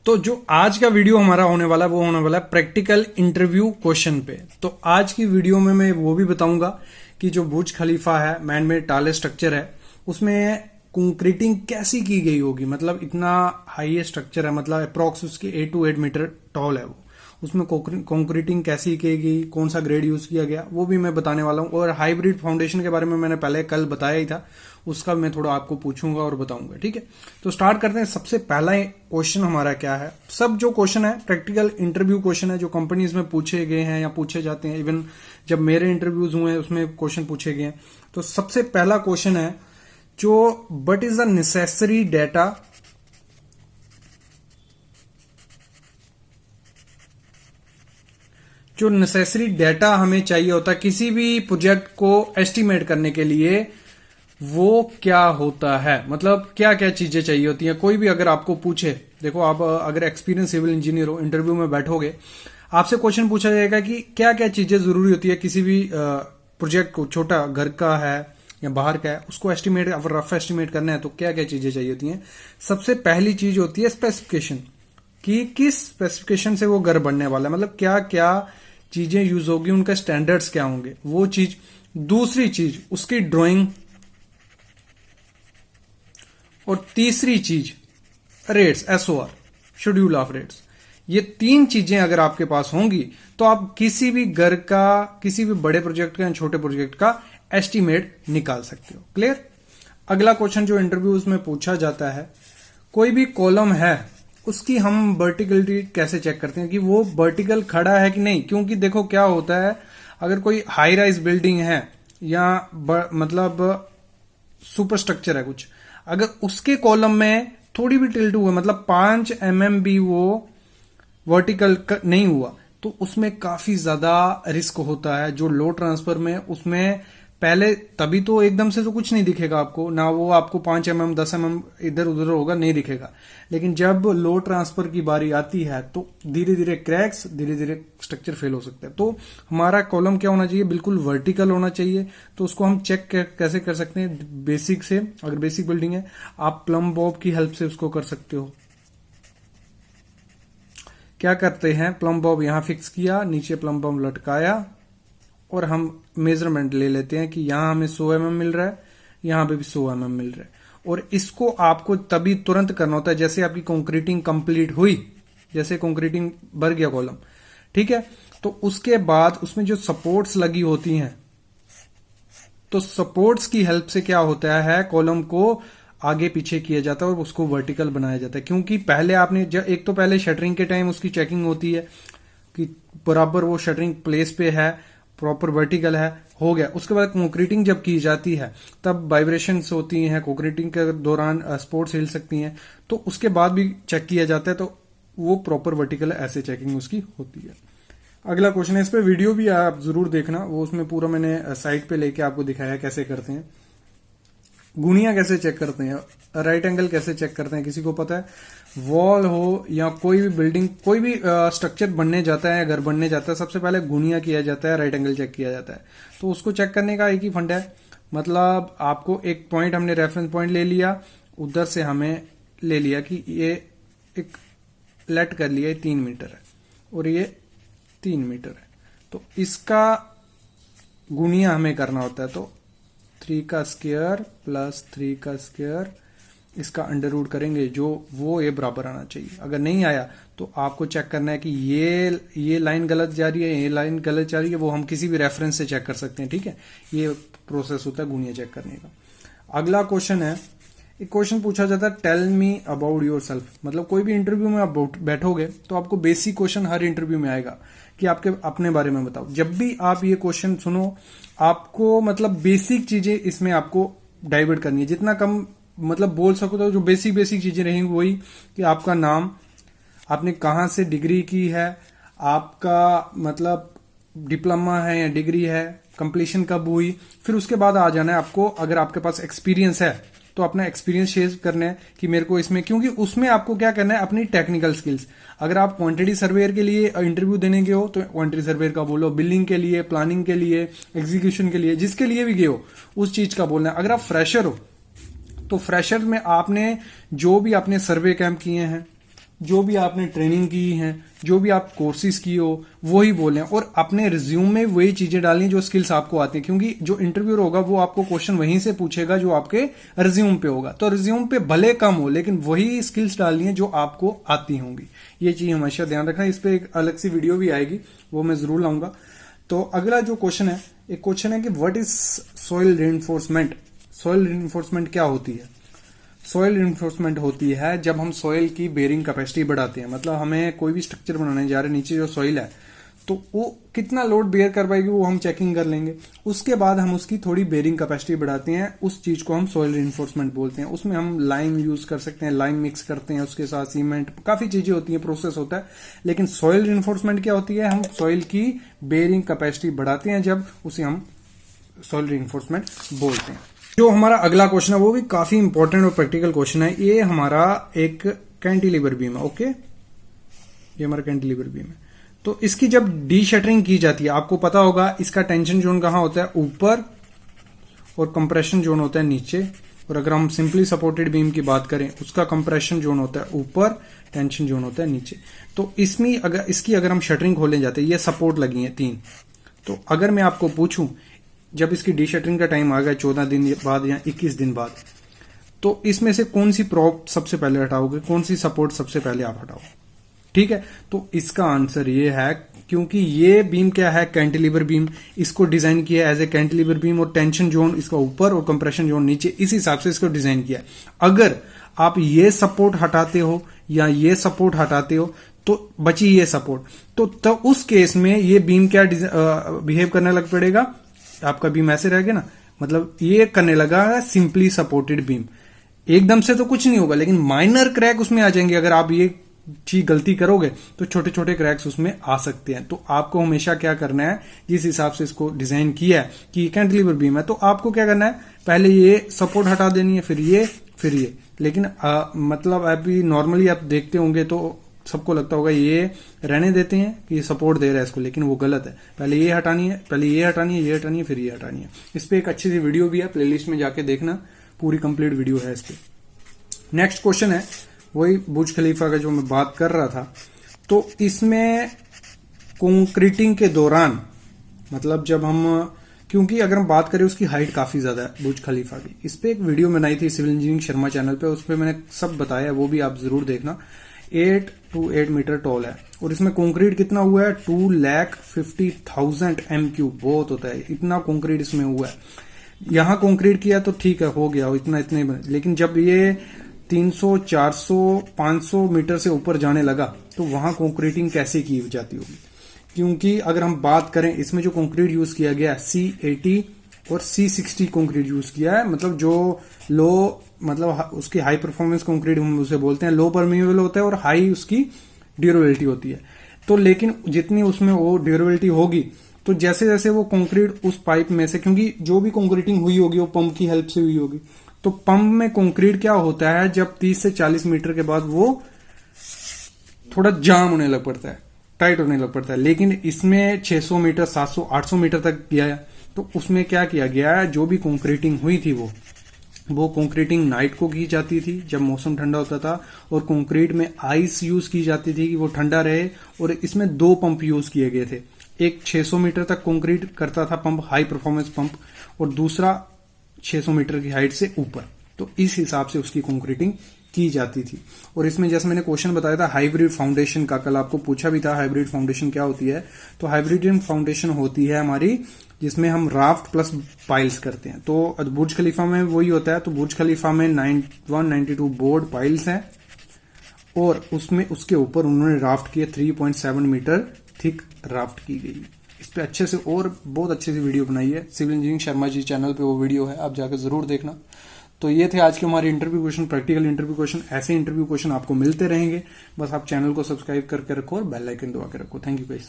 तो जो आज का वीडियो हमारा होने वाला है वो होने वाला है प्रैक्टिकल इंटरव्यू क्वेश्चन पे। तो आज की वीडियो में मैं वो भी बताऊंगा कि जो बुर्ज खलीफा है, मैन मेड टाले स्ट्रक्चर है, उसमें कंक्रीटिंग कैसी की गई होगी। मतलब इतना हाई स्ट्रक्चर है, मतलब अप्रॉक्स उसके 8 to 8 मीटर टॉल है वो। उसमें कंक्रीटिंग कैसी की गई, कौन सा ग्रेड यूज किया गया, वो भी मैं बताने वाला हूँ। और हाइब्रिड फाउंडेशन के बारे में मैंने पहले कल बताया ही था, उसका मैं थोड़ा आपको पूछूंगा और बताऊंगा। ठीक है, तो स्टार्ट करते हैं। सबसे पहला क्वेश्चन हमारा क्या है। सब जो क्वेश्चन है प्रैक्टिकल इंटरव्यू क्वेश्चन है, जो कंपनीज में पूछे गए हैं या पूछे जाते हैं। इवन जब मेरे इंटरव्यूज हुए उसमें क्वेश्चन पूछे गए हैं। तो सबसे पहला क्वेश्चन है जो what is the necessary data जो नेसेसरी डेटा हमें चाहिए होता है किसी भी प्रोजेक्ट को एस्टिमेट करने के लिए, वो क्या होता है। मतलब क्या क्या चीजें चाहिए होती हैं। कोई भी अगर आपको पूछे, देखो आप अगर एक्सपीरियंस सिविल इंजीनियर हो, इंटरव्यू में बैठोगे, आपसे क्वेश्चन पूछा जाएगा कि क्या क्या चीजें जरूरी होती है किसी भी प्रोजेक्ट को, छोटा घर का है या बाहर का है, उसको एस्टिमेट, अगर रफ एस्टिमेट करना है तो क्या क्या चीजें चाहिए होती हैं। सबसे पहली चीज होती है स्पेसिफिकेशन, कि किस स्पेसिफिकेशन से वो घर बनने वाला है, मतलब क्या क्या चीजें यूज होगी, उनका स्टैंडर्ड्स क्या होंगे, वो चीज। दूसरी चीज उसकी ड्राइंग, और तीसरी चीज rates, SOR, schedule of rates. ये तीन चीजें अगर आपके पास होंगी तो आप किसी भी घर का, किसी भी बड़े प्रोजेक्ट का या छोटे प्रोजेक्ट का एस्टिमेट निकाल सकते हो। क्लियर। अगला क्वेश्चन जो इंटरव्यूज में पूछा जाता है, कोई भी कॉलम है उसकी हम वर्टिकलिटी कैसे चेक करते हैं कि वो वर्टिकल खड़ा है कि नहीं। क्योंकि देखो क्या होता है, अगर कोई हाई राइज बिल्डिंग है या मतलब सुपर स्ट्रक्चर है कुछ, अगर उसके कॉलम में थोड़ी भी टिल्ट हुआ, मतलब 5 mm भी वो वर्टिकल नहीं हुआ, तो उसमें काफी ज्यादा रिस्क होता है। जो लो ट्रांसफर में, उसमें पहले तभी तो एकदम से तो कुछ नहीं दिखेगा आपको, ना वो आपको 5 mm 10 mm इधर उधर होगा, नहीं दिखेगा। लेकिन जब लो ट्रांसफर की बारी आती है तो धीरे धीरे क्रैक्स, धीरे धीरे स्ट्रक्चर फेल हो सकता है। तो हमारा कॉलम क्या होना चाहिए, बिल्कुल वर्टिकल होना चाहिए। तो उसको हम चेक कैसे कर सकते हैं, बेसिक से। अगर बेसिक बिल्डिंग है, आप प्लम बॉब की हेल्प से उसको कर सकते हो। क्या करते हैं, प्लम बॉब यहां फिक्स किया, नीचे प्लम बॉब लटकाया, और हम मेजरमेंट ले लेते हैं कि यहां हमें 100 mm मिल रहा है, यहां पे भी 100 mm मिल रहा है। और इसको आपको तभी तुरंत करना होता है जैसे आपकी कंक्रीटिंग कंप्लीट हुई, जैसे कंक्रीटिंग भर गया कॉलम, ठीक है। तो उसके बाद उसमें जो सपोर्ट्स लगी होती हैं, तो सपोर्ट्स की हेल्प से क्या होता है, कॉलम को आगे पीछे किया जाता है और उसको वर्टिकल बनाया जाता है। क्योंकि पहले आपने एक तो पहले शटरिंग के टाइम उसकी चेकिंग होती है कि बराबर वो शटरिंग प्लेस पे है, प्रॉपर वर्टिकल है, हो गया। उसके बाद कंक्रीटिंग जब की जाती है तब वाइब्रेशंस होती हैं, कंक्रीटिंग के दौरान स्पोर्ट्स हिल सकती हैं, तो उसके बाद भी चेक किया जाता है, तो वो प्रॉपर वर्टिकल है, ऐसे चेकिंग उसकी होती है। अगला क्वेश्चन है, इस पे वीडियो भी आप जरूर देखना, वो उसमें पूरा मैंने साइट पे लेके आपको दिखाया कैसे करते हैं। गुनिया कैसे चेक करते हैं, राइट एंगल कैसे चेक करते हैं, किसी को पता है। वॉल हो या कोई भी बिल्डिंग, कोई भी स्ट्रक्चर बनने जाता है या घर बनने जाता है, सबसे पहले गुनिया किया जाता है, राइट एंगल चेक किया जाता है। तो उसको चेक करने का एक ही फंड है, मतलब आपको एक पॉइंट, हमने रेफरेंस पॉइंट ले लिया, उधर से हमें ले लिया कि ये एक लेट कर लिया 3 मीटर है और ये 3 मीटर है, तो इसका गुनिया हमें करना होता है। तो 3 का स्क्वायर प्लस 3 का स्क्वायर, इसका अंडर रूट करेंगे, जो वो ये बराबर आना चाहिए। अगर नहीं आया तो आपको चेक करना है कि ये लाइन गलत जा रही है, ये लाइन गलत जा रही है, वो हम किसी भी रेफरेंस से चेक कर सकते हैं। ठीक है, ये प्रोसेस होता है गुनिया चेक करने का। अगला क्वेश्चन है, एक क्वेश्चन पूछा जाता है, tell me about yourself. मतलब कोई भी इंटरव्यू में आप बैठोगे तो आपको बेसिक क्वेश्चन हर इंटरव्यू में आएगा कि आपके अपने बारे में बताओ। जब भी आप ये क्वेश्चन सुनो, आपको मतलब बेसिक चीजें इसमें आपको डाइवर्ट करनी है, जितना कम मतलब बोल सको। तो जो बेसिक चीजें रहेंगी वही कि आपका नाम, आपने कहां से डिग्री की है, आपका मतलब डिप्लोमा है या डिग्री है, कंप्लीशन कब हुई। फिर उसके बाद आ जाना है आपको, अगर आपके पास एक्सपीरियंस है तो अपना एक्सपीरियंस शेयर करना है कि मेरे को इसमें, क्योंकि उसमें आपको क्या करना है, अपनी टेक्निकल स्किल्स। अगर आप क्वांटिटी सर्वेयर के लिए इंटरव्यू देने गए हो तो क्वांटिटी सर्वेयर का बोलो, बिल्डिंग के लिए, प्लानिंग के लिए, एग्जीक्यूशन के लिए, जिसके लिए भी गए हो उस चीज का बोलना है। अगर आप फ्रेशर हो तो फ्रेशर में आपने जो भी आपने सर्वे कैंप किए हैं जो भी आपने ट्रेनिंग की है, जो भी आप कोर्सेज की हो वही बोलें, और अपने रिज्यूम में वही चीजें डालें जो स्किल्स आपको आती हैं, क्योंकि जो इंटरव्यूअर होगा वो आपको क्वेश्चन वहीं से पूछेगा जो आपके रिज्यूम पे होगा। तो रिज्यूम पे भले कम हो लेकिन वही स्किल्स डालनी है जो आपको आती होंगी। ये चीज हमेशा ध्यान रखना। इस पे एक अलग सी वीडियो भी आएगी, वो मैं जरूर लाऊंगा। तो अगला जो क्वेश्चन है, एक क्वेश्चन है कि what is soil reinforcement. Soil reinforcement क्या होती है? सॉइल रिइंफोर्समेंट होती है जब हम सॉइल की बेयरिंग कैपेसिटी बढ़ाते हैं। मतलब हमें कोई भी स्ट्रक्चर बनाने जा रहे हैं, नीचे जो सॉइल है तो वो कितना लोड बेयर कर पाएगी वो हम चेकिंग कर लेंगे। उसके बाद हम उसकी थोड़ी बेयरिंग कैपेसिटी बढ़ाते हैं, उस चीज को हम सॉइल रिइंफोर्समेंट बोलते हैं। उसमें हम लाइम यूज कर सकते हैं, लाइम मिक्स करते हैं, उसके साथ सीमेंट, काफी चीजें होती हैं, प्रोसेस होता है। लेकिन सॉइल रिइंफोर्समेंट क्या होती है? हम सॉइल की बेयरिंग कैपेसिटी बढ़ाते हैं, जब उसे हम सॉइल रिइंफोर्समेंट बोलते हैं। जो हमारा अगला क्वेश्चन है वो भी काफी इंपॉर्टेंट और प्रैक्टिकल क्वेश्चन है। ये हमारा एक कैंटिलीवर बीम है। ओके, ये हमारा कैंटिलीवर बीम है। तो इसकी जब डी शटरिंग की जाती है, आपको पता होगा इसका टेंशन जोन कहां होता है? ऊपर, और कंप्रेशन जोन होता है नीचे। और अगर हम सिंपली सपोर्टेड बीम की बात करें, उसका कंप्रेशन जोन होता है ऊपर, टेंशन जोन होता है नीचे। तो इसमें अगर हम शटरिंग खोलने जाते हैं, ये सपोर्ट लगी है 3। तो अगर मैं आपको पूछूं जब इसकी डी शटरिंग का टाइम आ गया 14 दिन बाद या 21 दिन बाद, तो इसमें से कौन सी प्रॉप सबसे पहले हटाओगे, कौन सी सपोर्ट सबसे पहले आप हटाओ? ठीक है, तो इसका आंसर ये है, क्योंकि ये बीम क्या है? Cantilever beam. इसको डिजाइन किया एज ए कैंटिलीवर बीम, और टेंशन जोन इसका ऊपर और कंप्रेशन जोन नीचे, इस हिसाब से इसको डिजाइन किया है। अगर आप ये सपोर्ट हटाते हो या ये सपोर्ट हटाते हो तो बची ये सपोर्ट, तो उस केस में ये बीम क्या बिहेव करने लग पड़ेगा? आपका बीम ऐसे रहेगा ना, मतलब ये करने लगा सिंपली सपोर्टेड बीम। एकदम से तो कुछ नहीं होगा, लेकिन माइनर क्रैक उसमें आ जाएंगे। अगर आप ये चीज गलती करोगे तो छोटे छोटे क्रैक्स उसमें आ सकते हैं। तो आपको हमेशा क्या करना है, जिस हिसाब से इसको डिजाइन किया है कि कैंटिलीवर बीम है, तो आपको क्या करना है, पहले ये सपोर्ट हटा देनी है, फिर ये। लेकिन मतलब अभी नॉर्मली आप देखते होंगे तो सबको लगता होगा ये रहने देते हैं कि ये सपोर्ट दे रहा है इसको, लेकिन वो गलत है। पहले ये हटानी है, फिर ये हटानी है। इस पे एक अच्छी सी वीडियो भी है, प्लेलिस्ट में जाके देखना, पूरी कंप्लीट वीडियो है इस पे। नेक्स्ट क्वेश्चन है वही बुर्ज खलीफा का जो मैं बात कर रहा था। तो इसमें कंक्रीटिंग के दौरान, मतलब जब हम, क्योंकि अगर हम बात करें उसकी हाइट काफी ज्यादा है बुर्ज खलीफा की, इस पे एक वीडियो बनाई थी सिविल इंजीनियरिंग शर्मा चैनल पे, उस पर मैंने सब बताया, वो भी आप जरूर देखना। 8 to 8 मीटर टॉल है, और इसमें कंक्रीट कितना हुआ है? 2,50,000 MQ, बहुत होता है, इतना कंक्रीट इसमें हुआ है। यहां कंक्रीट किया तो ठीक है, हो गया इतने, लेकिन जब ये 300, 400, 500 मीटर से ऊपर जाने लगा तो वहां कंक्रीटिंग कैसे की जाती होगी? क्योंकि अगर हम बात करें, इसमें जो कंक्रीट यूज किया गया C80 और C60 कंक्रीट यूज किया है, मतलब जो लो, मतलब उसकी हाई परफॉर्मेंस कंक्रीट हम उसे बोलते हैं, लो परमिएबल होता है और हाई उसकी ड्यूरेबिलिटी होती है। तो लेकिन जितनी उसमें वो ड्यूरेबिलिटी होगी, तो जैसे जैसे वो कंक्रीट उस पाइप में से, क्योंकि जो भी कंक्रीटिंग हुई होगी वो पंप की हेल्प से हुई होगी, तो पंप में कंक्रीट क्या होता है, जब 30 से 40 मीटर के बाद वो थोड़ा जाम होने लग पड़ता है, टाइट होने लग पड़ता है। लेकिन इसमें 600 मीटर, 700, 800 मीटर तक गया है, तो उसमें क्या किया गया है, जो भी कंक्रीटिंग हुई थी वो कंक्रीटिंग नाइट को की जाती थी जब मौसम ठंडा होता था, और कंक्रीट में आइस यूज की जाती थी कि वो ठंडा रहे। और इसमें 2 पंप यूज किए गए थे, एक 600 मीटर तक कंक्रीट करता था पंप, हाई परफॉर्मेंस पंप, और दूसरा 600 मीटर की हाइट से ऊपर। तो इस हिसाब से उसकी कंक्रीटिंग की जाती थी। और इसमें जैसे मैंने क्वेश्चन बताया था हाइब्रिड फाउंडेशन का, कल आपको पूछा भी था हाइब्रिड फाउंडेशन क्या होती है। तो हाइब्रिड फाउंडेशन होती है हमारी जिसमें हम राफ्ट प्लस पाइल्स करते हैं। तो बुर्ज खलीफा में वही होता है। तो बुर्ज खलीफा में 192 बोर्ड पाइल्स हैं, और उसमें उसके ऊपर उन्होंने राफ्ट किए, 3.7 मीटर थिक राफ्ट की गई। इस पे अच्छे से और बहुत अच्छे से वीडियो बनाई है, civil engineering Sharma ji channel पे वो वीडियो है, आप जाकर जरूर देखना। तो ये थे आज के हमारे interview question, practical interview question. ऐसे इंटरव्यू क्वेश्चन आपको मिलते रहेंगे, बस आप चैनल को सब्सक्राइब करके रखो और बेल आइकन दबा के रखो। Thank you guys.